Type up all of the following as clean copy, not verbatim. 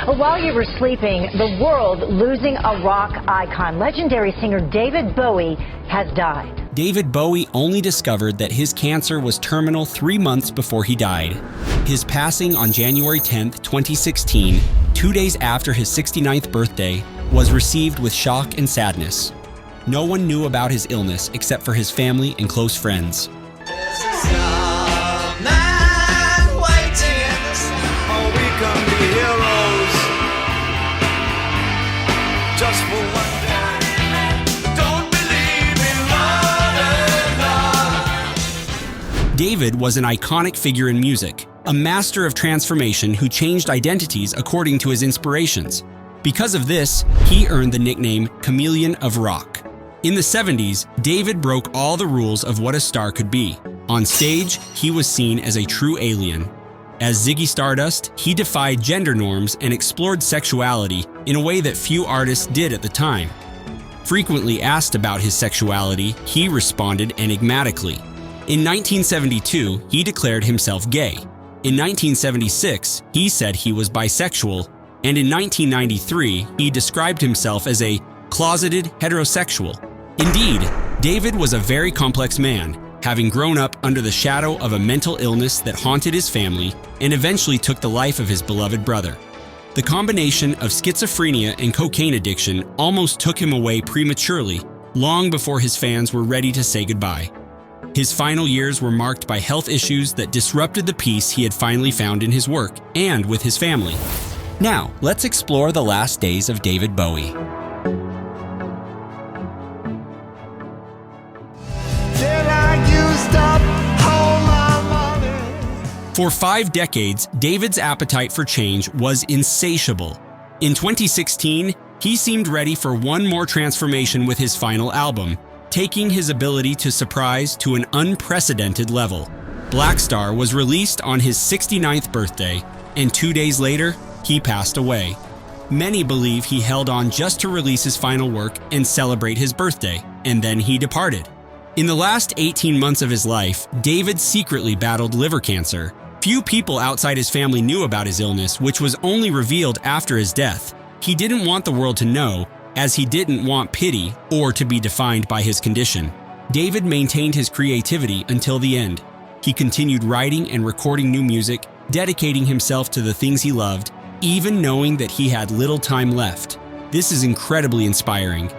While you were sleeping, the world losing a rock icon. Legendary singer David Bowie has died. David Bowie only discovered that his cancer was terminal 3 months before he died. His passing on January 10, 2016, 2 days after his 69th birthday, was received with shock and sadness. No one knew about his illness except for his family and close friends. David was an iconic figure in music, a master of transformation who changed identities according to his inspirations. Because of this, he earned the nickname Chameleon of Rock. In the 70s, David broke all the rules of what a star could be. On stage, he was seen as a true alien. As Ziggy Stardust, he defied gender norms and explored sexuality in a way that few artists did at the time. Frequently asked about his sexuality, he responded enigmatically. In 1972, he declared himself gay. In 1976, he said he was bisexual, and in 1993, he described himself as a closeted heterosexual. Indeed, David was a very complex man, having grown up under the shadow of a mental illness that haunted his family and eventually took the life of his beloved brother. The combination of schizophrenia and cocaine addiction almost took him away prematurely, long before his fans were ready to say goodbye. His final years were marked by health issues that disrupted the peace he had finally found in his work and with his family. Now, let's explore the last days of David Bowie. For 5 decades, David's appetite for change was insatiable. In 2016, he seemed ready for one more transformation with his final album, taking his ability to surprise to an unprecedented level. Blackstar was released on his 69th birthday, and 2 days later, he passed away. Many believe he held on just to release his final work and celebrate his birthday, and then he departed. In the last 18 months of his life, David secretly battled liver cancer. Few people outside his family knew about his illness, which was only revealed after his death. He didn't want the world to know, as he didn't want pity or to be defined by his condition. David maintained his creativity until the end. He continued writing and recording new music, dedicating himself to the things he loved, even knowing that he had little time left. This is incredibly inspiring.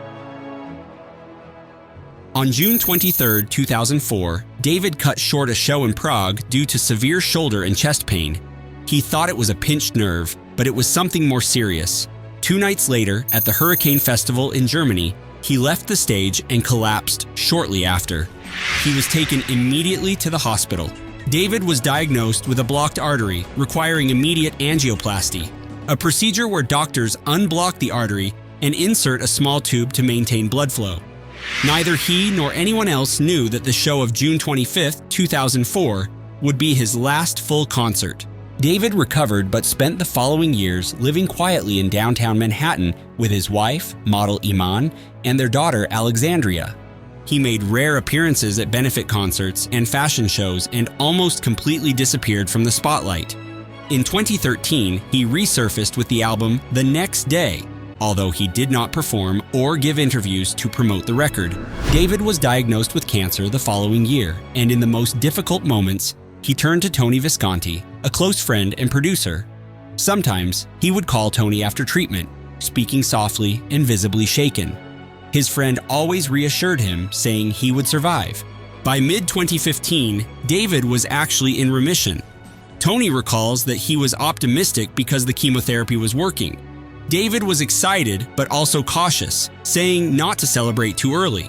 On June 23, 2004, David cut short a show in Prague due to severe shoulder and chest pain. He thought it was a pinched nerve, but it was something more serious. 2 nights later, at the Hurricane Festival in Germany, he left the stage and collapsed shortly after. He was taken immediately to the hospital. David was diagnosed with a blocked artery, requiring immediate angioplasty, a procedure where doctors unblock the artery and insert a small tube to maintain blood flow. Neither he nor anyone else knew that the show of June 25, 2004, would be his last full concert. David recovered but spent the following years living quietly in downtown Manhattan with his wife, model Iman, and their daughter Alexandria. He made rare appearances at benefit concerts and fashion shows and almost completely disappeared from the spotlight. In 2013, he resurfaced with the album The Next Day, although he did not perform or give interviews to promote the record. David was diagnosed with cancer the following year, and in the most difficult moments, he turned to Tony Visconti, a close friend and producer. Sometimes, he would call Tony after treatment, speaking softly and visibly shaken. His friend always reassured him, saying he would survive. By mid-2015, David was actually in remission. Tony recalls that he was optimistic because the chemotherapy was working. David was excited but also cautious, saying not to celebrate too early.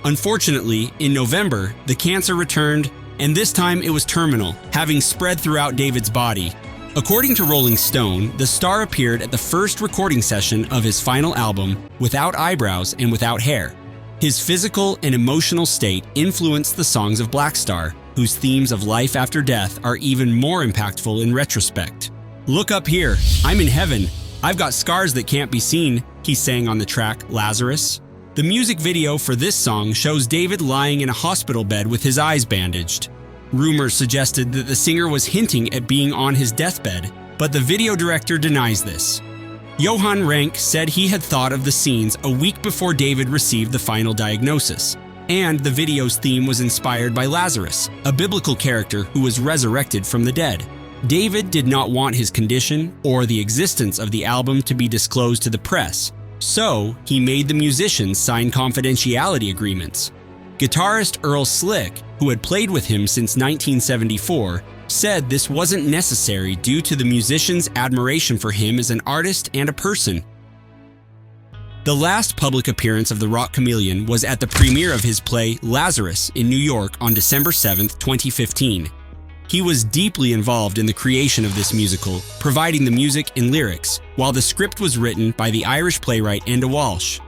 Unfortunately, in November, the cancer returned, and this time it was terminal, having spread throughout David's body. According to Rolling Stone, the star appeared at the first recording session of his final album without eyebrows and without hair. His physical and emotional state influenced the songs of Blackstar, whose themes of life after death are even more impactful in retrospect. "Look up here, I'm in heaven. I've got scars that can't be seen," he sang on the track Lazarus. The music video for this song shows David lying in a hospital bed with his eyes bandaged. Rumors suggested that the singer was hinting at being on his deathbed, but the video director denies this. Johann Rank said he had thought of the scenes a week before David received the final diagnosis, and the video's theme was inspired by Lazarus, a biblical character who was resurrected from the dead. David did not want his condition or the existence of the album to be disclosed to the press, so he made the musicians sign confidentiality agreements. Guitarist Earl Slick, who had played with him since 1974, said this wasn't necessary due to the musicians' admiration for him as an artist and a person. The last public appearance of the rock chameleon was at the premiere of his play Lazarus in New York on December 7, 2015. He was deeply involved in the creation of this musical, providing the music and lyrics, while the script was written by the Irish playwright Enda Walsh.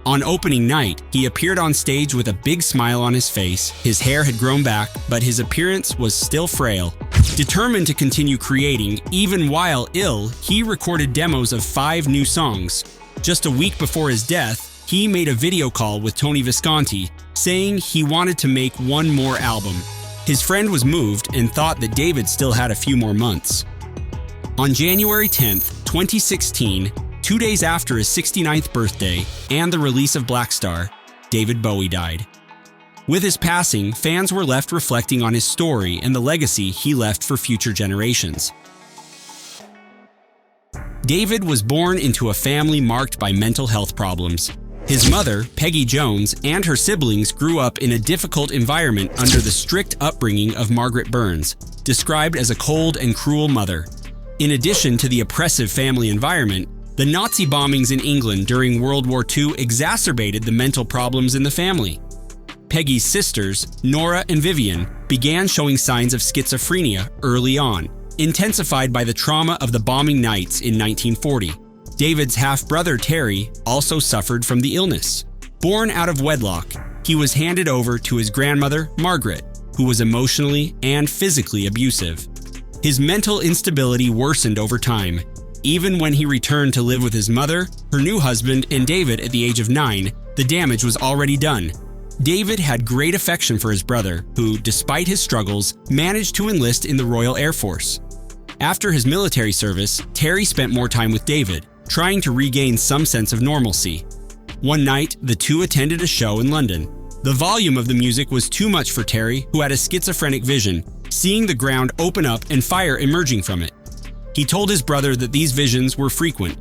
On opening night, he appeared on stage with a big smile on his face. His hair had grown back, but his appearance was still frail. Determined to continue creating, even while ill, he recorded demos of 5 new songs. Just a week before his death, he made a video call with Tony Visconti, saying he wanted to make one more album. His friend was moved and thought that David still had a few more months. On January 10, 2016, 2 days after his 69th birthday and the release of Blackstar, David Bowie died. With his passing, fans were left reflecting on his story and the legacy he left for future generations. David was born into a family marked by mental health problems. His mother, Peggy Jones, and her siblings grew up in a difficult environment under the strict upbringing of Margaret Burns, described as a cold and cruel mother. In addition to the oppressive family environment, the Nazi bombings in England during World War II exacerbated the mental problems in the family. Peggy's sisters, Nora and Vivian, began showing signs of schizophrenia early on, intensified by the trauma of the bombing nights in 1940. David's half-brother Terry also suffered from the illness. Born out of wedlock, he was handed over to his grandmother, Margaret, who was emotionally and physically abusive. His mental instability worsened over time. Even when he returned to live with his mother, her new husband, and David at the age of 9, the damage was already done. David had great affection for his brother, who, despite his struggles, managed to enlist in the Royal Air Force. After his military service, Terry spent more time with David, trying to regain some sense of normalcy. One night, the two attended a show in London. The volume of the music was too much for Terry, who had a schizophrenic vision, seeing the ground open up and fire emerging from it. He told his brother that these visions were frequent.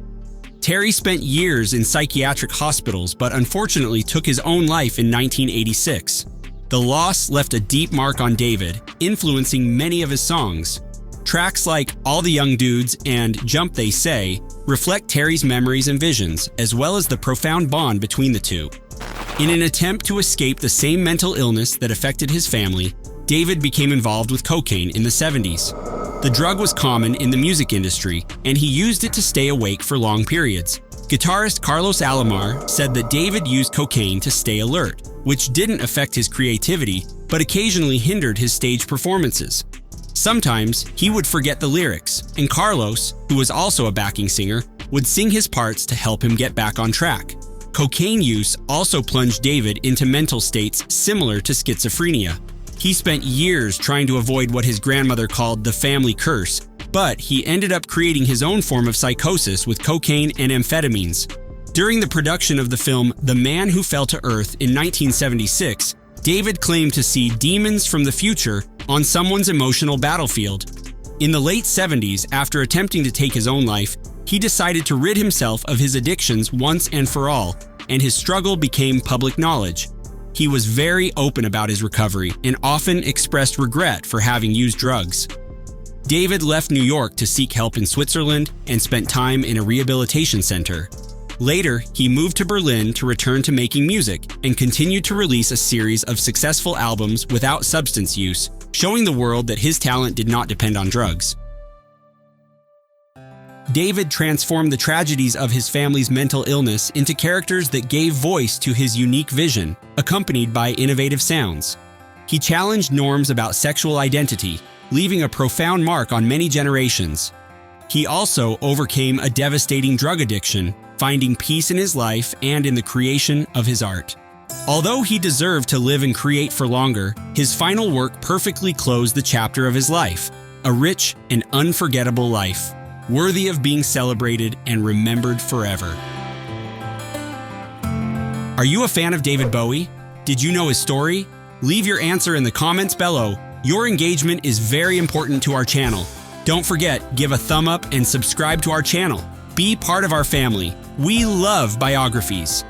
Terry spent years in psychiatric hospitals, but unfortunately took his own life in 1986. The loss left a deep mark on David, influencing many of his songs. Tracks like All the Young Dudes and Jump They Say reflect Terry's memories and visions, as well as the profound bond between the two. In an attempt to escape the same mental illness that affected his family, David became involved with cocaine in the 70s. The drug was common in the music industry, and he used it to stay awake for long periods. Guitarist Carlos Alomar said that David used cocaine to stay alert, which didn't affect his creativity, but occasionally hindered his stage performances. Sometimes, he would forget the lyrics, and Carlos, who was also a backing singer, would sing his parts to help him get back on track. Cocaine use also plunged David into mental states similar to schizophrenia. He spent years trying to avoid what his grandmother called the family curse, but he ended up creating his own form of psychosis with cocaine and amphetamines. During the production of the film The Man Who Fell to Earth in 1976, David claimed to see demons from the future on someone's emotional battlefield. In the late 70s, after attempting to take his own life, he decided to rid himself of his addictions once and for all, and his struggle became public knowledge. He was very open about his recovery and often expressed regret for having used drugs. David left New York to seek help in Switzerland and spent time in a rehabilitation center. Later, he moved to Berlin to return to making music and continued to release a series of successful albums without substance use, showing the world that his talent did not depend on drugs. David transformed the tragedies of his family's mental illness into characters that gave voice to his unique vision, accompanied by innovative sounds. He challenged norms about sexual identity, leaving a profound mark on many generations. He also overcame a devastating drug addiction, finding peace in his life and in the creation of his art. Although he deserved to live and create for longer, his final work perfectly closed the chapter of his life, a rich and unforgettable life. worthy of being celebrated and remembered forever. Are you a fan of David Bowie? Did you know his story? Leave your answer in the comments below. Your engagement is very important to our channel. Don't forget, give a thumb up and subscribe to our channel. Be part of our family. We love biographies.